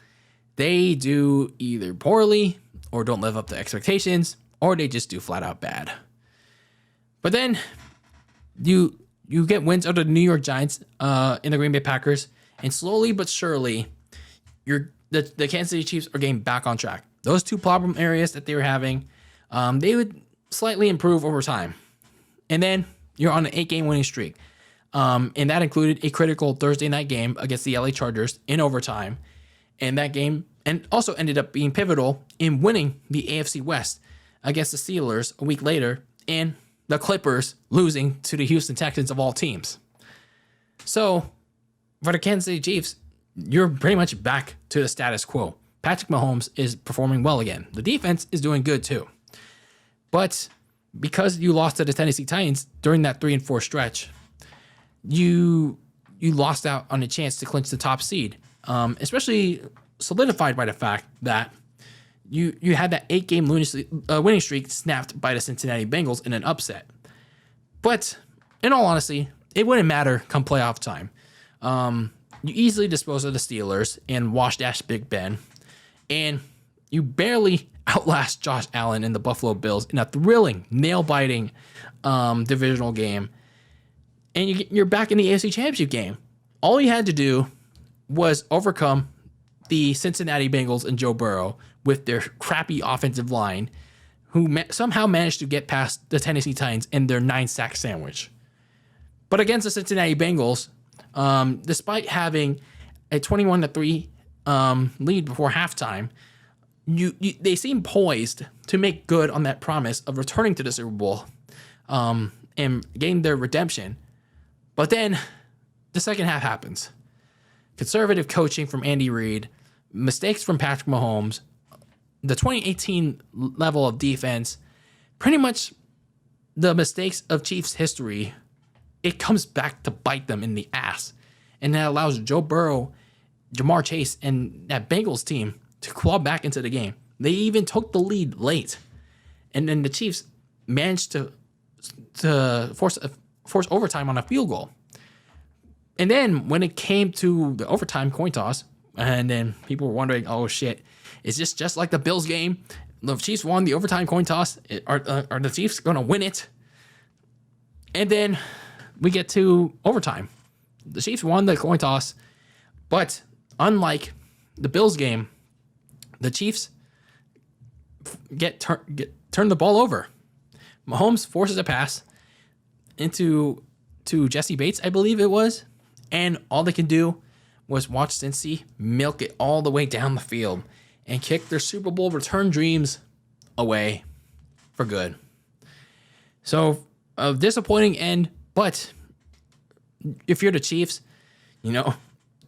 they do either poorly or don't live up to expectations, or they just do flat out bad. But then you get wins out of the New York Giants in the Green Bay Packers, and slowly but surely, the Kansas City Chiefs are getting back on track. Those two problem areas that they were having, they would slightly improve over time. And then you're on an 8-game winning streak. And that included a critical Thursday night game against the LA Chargers in overtime. And that game also ended up being pivotal in winning the AFC West against the Steelers a week later, and the Clippers losing to the Houston Texans of all teams. So for the Kansas City Chiefs, you're pretty much back to the status quo. Patrick Mahomes is performing well again. The defense is doing good too. But because you lost to the Tennessee Titans during that 3-4 stretch, you lost out on a chance to clinch the top seed, especially solidified by the fact that you had that 8-game winning streak snapped by the Cincinnati Bengals in an upset. But in all honesty, it wouldn't matter come playoff time. You easily disposed of the Steelers and washed Ash Big Ben, and you barely outlast Josh Allen and the Buffalo Bills in a thrilling, nail-biting divisional game. And you're back in the AFC Championship game. All you had to do was overcome the Cincinnati Bengals and Joe Burrow with their crappy offensive line, who somehow managed to get past the Tennessee Titans in their 9-sack sandwich. But against the Cincinnati Bengals, despite having a 21-3 lead before halftime, they seem poised to make good on that promise of returning to the Super Bowl and getting their redemption. But then the second half happens. Conservative coaching from Andy Reid, mistakes from Patrick Mahomes, the 2018 level of defense, pretty much the mistakes of Chiefs history it comes back to bite them in the ass. And that allows Joe Burrow, Jamar Chase, and that Bengals team to claw back into the game. They even took the lead late. And then the Chiefs managed to force overtime on a field goal. And then when it came to the overtime coin toss, and then people were wondering, oh shit, is this just like the Bills game? The Chiefs won the overtime coin toss. Are the Chiefs going to win it? And then we get to overtime. The Chiefs won the coin toss, but unlike the Bills game, the Chiefs turn the ball over. Mahomes forces a pass to Jesse Bates, I believe it was, and all they can do was watch Cincy milk it all the way down the field and kick their Super Bowl return dreams away for good. So a disappointing end, but if you're the Chiefs, you at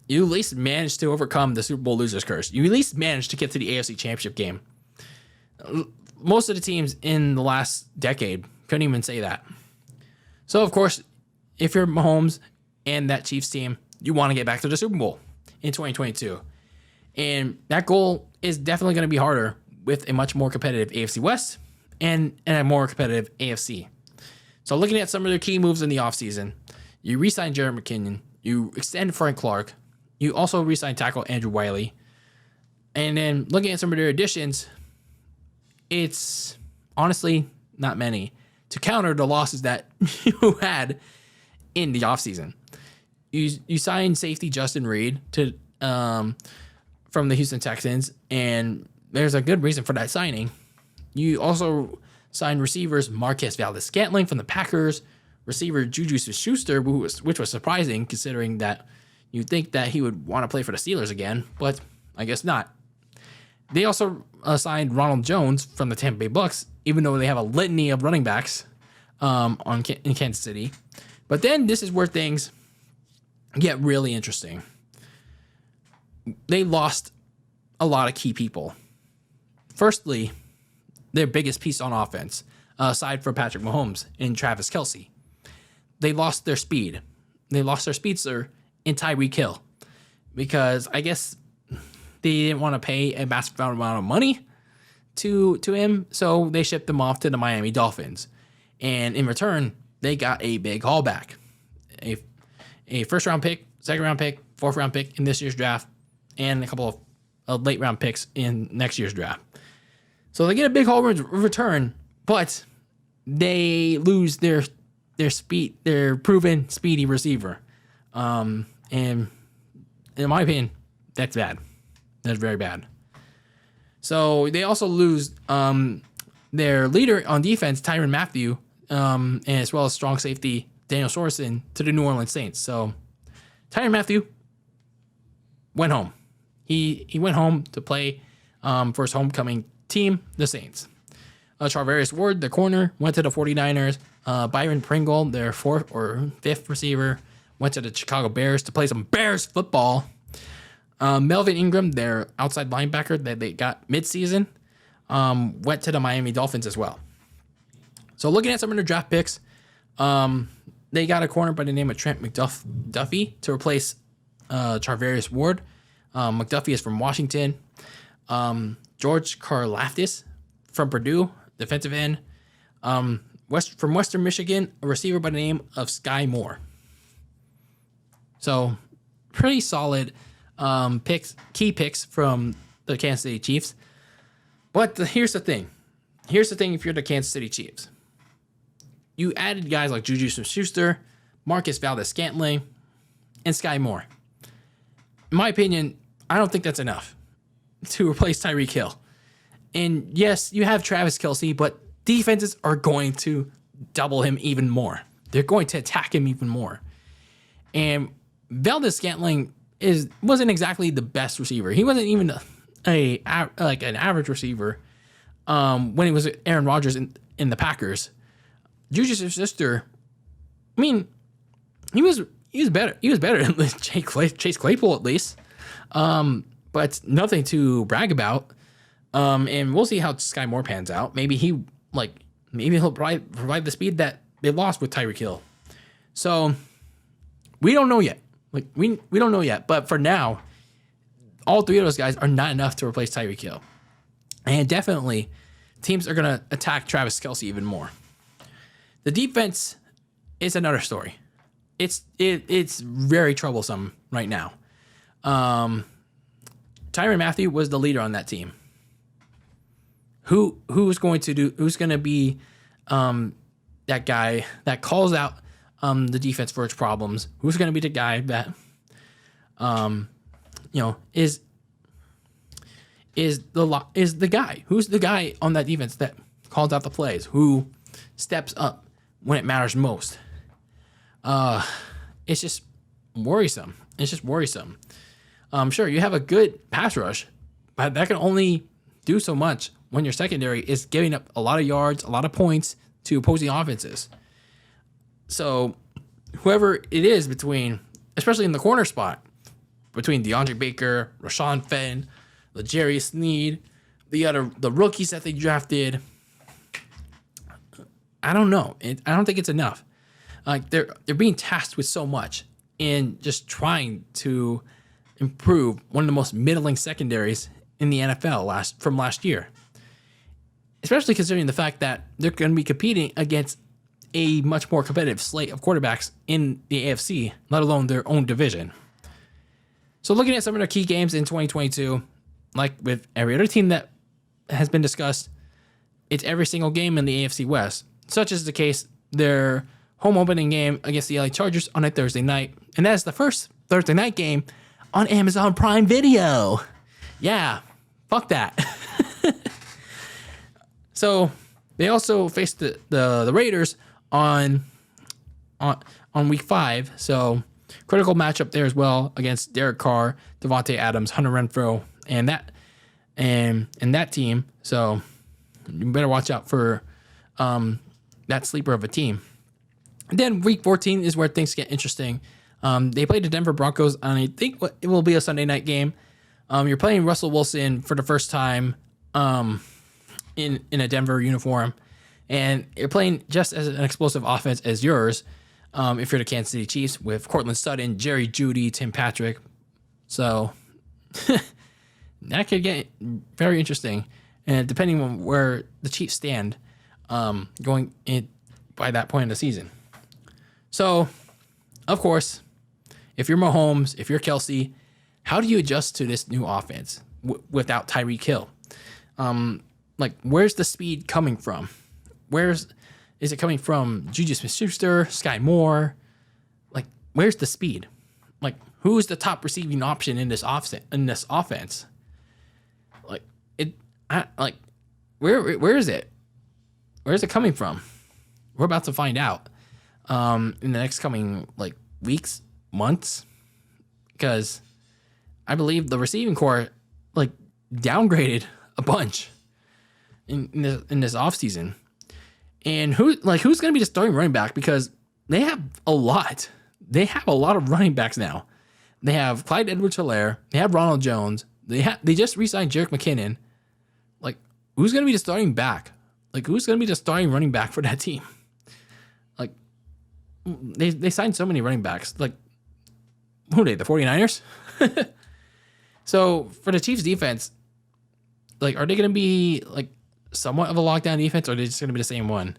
least managed to overcome the Super Bowl losers curse. You at least managed to get to the AFC Championship game. Most of the teams in the last decade couldn't even say that. So, of course, if you're Mahomes and that Chiefs team, you want to get back to the Super Bowl in 2022. And that goal is definitely going to be harder with a much more competitive AFC West and a more competitive AFC. So, looking at some of their key moves in the offseason, you re-sign Jared McKinnon, you extend Frank Clark, you also re-sign tackle Andrew Wiley. And then looking at some of their additions, it's honestly not many to counter the losses that you had in the offseason. You signed safety Justin Reed from the Houston Texans, and there's a good reason for that signing. You also signed receivers Marquez Valdes-Scantling from the Packers, receiver Juju Smith-Schuster, which was surprising considering that you'd think that he would want to play for the Steelers again, but I guess not. They also signed Ronald Jones from the Tampa Bay Bucks, even though they have a litany of running backs in Kansas City. But then this is where things get really interesting. They lost a lot of key people. Firstly, their biggest piece on offense, aside from Patrick Mahomes and Travis Kelce. They lost their speed. They lost their speedster in Tyreek Hill because I guess they didn't want to pay a massive amount of money to him, so they shipped him off to the Miami Dolphins. And in return, they got a big haul back. A first-round pick, second-round pick, fourth-round pick in this year's draft, and a couple of late-round picks in next year's draft. So they get a big haul return, but they lose their speed, their proven speedy receiver. And in my opinion, that's bad. That's very bad. So they also lose their leader on defense, Tyrann Mathieu, and as well as strong safety Daniel Sorensen to the New Orleans Saints. So Tyrann Mathieu went home. He went home to play for his homecoming team, the Saints. Charvarius Ward, the corner, went to the 49ers. Byron Pringle, their fourth or fifth receiver, went to the Chicago Bears to play some Bears football. Melvin Ingram, their outside linebacker that they got midseason, went to the Miami Dolphins as well. So looking at some of their draft picks, they got a corner by the name of Trent McDuffie to replace Charvarius Ward. McDuffie is from Washington. George Karlaftis from Purdue, defensive end. From Western Michigan, a receiver by the name of Sky Moore. So pretty solid key picks from the Kansas City Chiefs. But here's the thing. If you're the Kansas City Chiefs. You added guys like Juju Smith-Schuster, Marquez Valdes-Scantling, and Sky Moore. In my opinion, I don't think that's enough to replace Tyreek Hill. And yes, you have Travis Kelce, but defenses are going to double him even more. They're going to attack him even more. And Valdes-Scantling wasn't exactly the best receiver. He wasn't even an average receiver when he was Aaron Rodgers in the Packers. Juju Smith-Schuster, I mean, he was better. He was better than Chase Claypool at least, but nothing to brag about. And we'll see how Sky Moore pans out. Maybe he'll provide the speed that they lost with Tyreek Hill. So we don't know yet. Like we don't know yet. But for now, all three of those guys are not enough to replace Tyreek Hill. And definitely teams are going to attack Travis Kelce even more. The defense is another story. It's very troublesome right now. Tyrann Mathieu was the leader on that team. Who's going to be that guy that calls out the defense for its problems? Who's going to be the guy that is the guy? Who's the guy on that defense that calls out the plays? Who steps up when it matters most? It's just worrisome. Sure, you have a good pass rush, but that can only do so much when your secondary is giving up a lot of yards, a lot of points to opposing offenses. So whoever it is especially in the corner spot, between DeAndre Baker, Rashawn Fenton, L'Jarius Sneed, the rookies that they drafted, I don't know. I don't think it's enough. Like they're being tasked with so much in just trying to improve one of the most middling secondaries in the NFL from last year. Especially considering the fact that they're going to be competing against a much more competitive slate of quarterbacks in the AFC, let alone their own division. So looking at some of their key games in 2022, like with every other team that has been discussed, it's every single game in the AFC West. Such is the case their home opening game against the LA Chargers on a Thursday night. And that is the first Thursday night game on Amazon Prime Video. Yeah, fuck that. So they also faced the Raiders on week 5. So critical matchup there as well against Derek Carr, Davante Adams, Hunter Renfrow, and that team. So you better watch out for that sleeper of a team. And then week 14 is where things get interesting. They played the Denver Broncos on, I think it will be a Sunday night game. You're playing Russell Wilson for the first time in a Denver uniform, and you're playing just as an explosive offense as yours if you're the Kansas City Chiefs with Cortland Sutton, Jerry Jeudy, Tim Patrick. So that could get very interesting, and depending on where the Chiefs stand going in by that point in the season. So, of course, if you're Mahomes, if you're Kelce, how do you adjust to this new offense without Tyreek Hill? Where's the speed coming from? Is it coming from Juju Smith-Schuster, Sky Moore? Like, where's the speed? Like, who's the top receiving option in this offense? Where is it? Where is it coming from? We're about to find out in the next coming weeks, months, because I believe the receiving core downgraded a bunch in this offseason. And who's going to be the starting running back? Because they have a lot. They have a lot of running backs now. They have Clyde Edwards-Helaire. They have Ronald Jones. They just re-signed Jerick McKinnon. Who's going to be the starting back? Who's going to be the starting running back for that team? They signed so many running backs. Who are they? The 49ers? So for the Chiefs defense, are they going to be somewhat of a lockdown defense, or are they just going to be the same one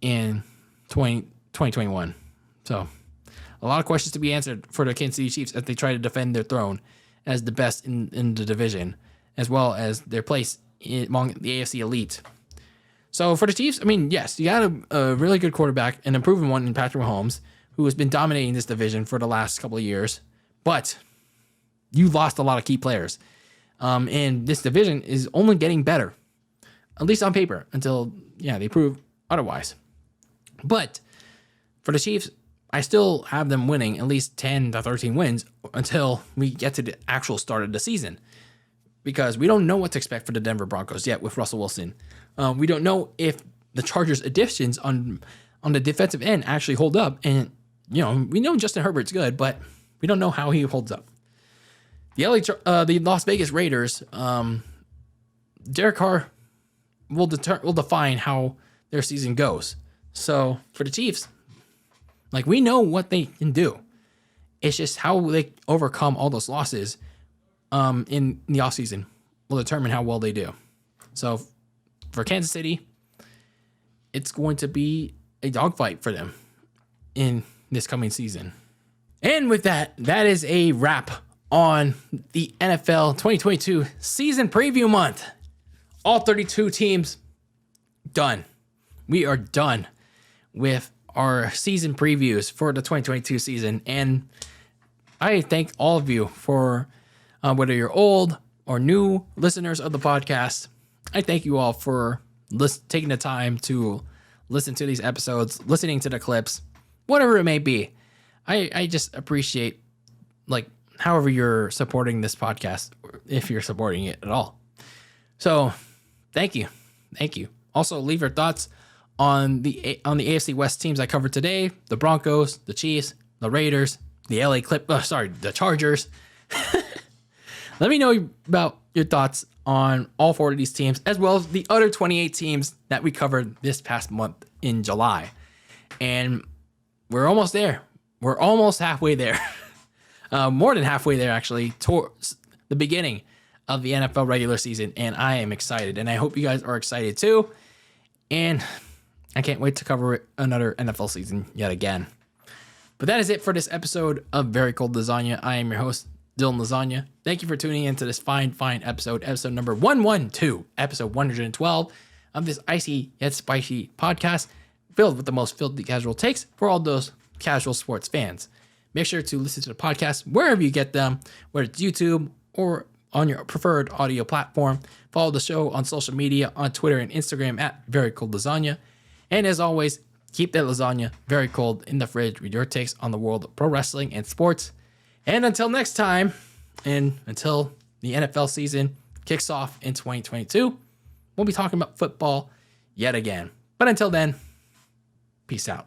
in 2021? So a lot of questions to be answered for the Kansas City Chiefs as they try to defend their throne as the best in the division, as well as their place among the AFC elite. So for the Chiefs, yes, you got a really good quarterback, an improving one in Patrick Mahomes, who has been dominating this division for the last couple of years, but you lost a lot of key players. And this division is only getting better, at least on paper, until they prove otherwise. But for the Chiefs, I still have them winning at least 10 to 13 wins until we get to the actual start of the season, because we don't know what to expect for the Denver Broncos yet with Russell Wilson. We don't know if the Chargers' additions on the defensive end actually hold up. And, we know Justin Herbert's good, but we don't know how he holds up. The Las Vegas Raiders, Derek Carr will define how their season goes. So for the Chiefs, Like, we know what they can do. It's just how they overcome all those losses in the offseason will determine how well they do. So for Kansas City, it's going to be a dogfight for them in this coming season. And with that, that is a wrap on the NFL 2022 season preview month. All 32 teams done. We are done with our season previews for the 2022 season. And I thank all of you for whether you're old or new listeners of the podcast. I thank you all for taking the time to listen to these episodes, listening to the clips, whatever it may be. I just appreciate, like, however you're supporting this podcast, if you're supporting it at all. So thank you. Thank you. Also, leave your thoughts on the AFC West teams I covered today: the Broncos, the Chiefs, the Raiders, the Chargers. Let me know about your thoughts on all 4 of these teams, as well as the other 28 teams that we covered this past month in July. And we're almost there. We're almost halfway there. More than halfway there, actually, towards the beginning of the NFL regular season. And I am excited. And I hope you guys are excited too. And I can't wait to cover another NFL season yet again. But that is it for this episode of Very Cold Lasagna. I am your host, Dylan Lasagna. Thank you for tuning in to this fine episode number 112, episode 112 of this icy yet spicy podcast filled with the most filthy casual takes for all those casual sports fans. Make sure to listen to the podcast wherever you get them, whether it's YouTube or on your preferred audio platform. Follow the show on social media, on Twitter and Instagram at Very Cold Lasagna. And as always, keep that lasagna very cold in the fridge with your takes on the world of pro wrestling and sports. And until next time, and until the NFL season kicks off in 2022, we'll be talking about football yet again. But until then, peace out.